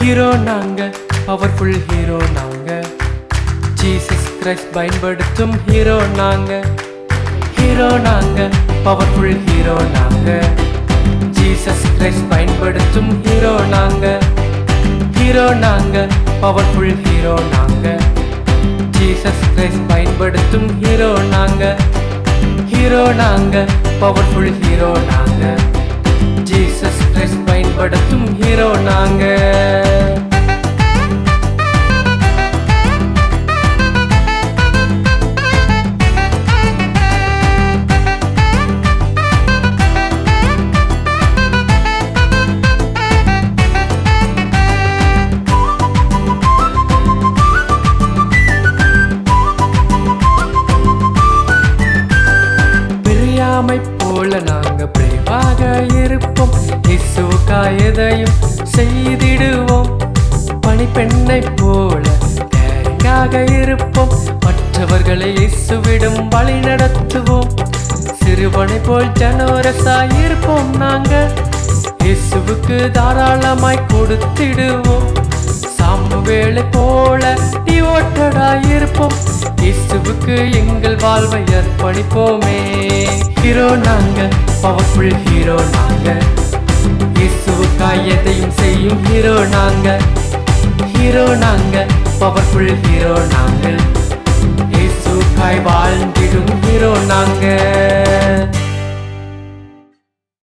Hero நாங்க, powerful hero நாங்க, Jesus Christ பயன்படுத்தும் ஹீரோ நாங்க. ஹீரோ நாங்க, பவர்ஃபுல் ஹீரோ நாங்க, ஜீசஸ் கிரைஸ்ட் பயன்படுத்தும் ஹீரோ நாங்க. ஹீரோ நாங்க, பவர்ஃபுல் ஹீரோ நாங்க, ஜீசஸ் கிரைஸ்ட் பயன்படுத்தும் ஹீரோ நாங்க. ஹீரோ நாங்க, பவர்ஃபுல் ஹீரோ நாங்க, ஜீசஸ் கிரைஸ்ட் பயன்படுத்தும் ஹீரோ நாங்க. போல நாங்க பிரேவாக இருப்போம், இயேசுவுக்காய் எதையும் செய்திடுவோம். பணிப்பெண்ணை போல கேரிங்காக இருப்போம், மற்றவர்களை இயேசுவிடம் வழி நடத்துவோம். சிறுவனை போல் ஜனரசாய் இருப்போம் நாங்க, இயேசுவுக்கு தாராளமாய் கொடுத்திடுவோம். சாமுவேலை போல டிவோட்டடாய் இருப்போம், இயேசுவுக்கு எங்கள் வாழ்வை அர்ப்பணிப்போமே. ஹீரோ நாங்க, பவர்ஃபுல் ஹீரோ நாங்க, இயேசுவுக்காய் எதையும் செய்யும் ஹீரோ நாங்க. ஹீரோ நாங்க, பவர்ஃபுல் ஹீரோ நாங்க, இயேசுவுக்காய் வாழ்ந்திடும் ஹீரோ நாங்க.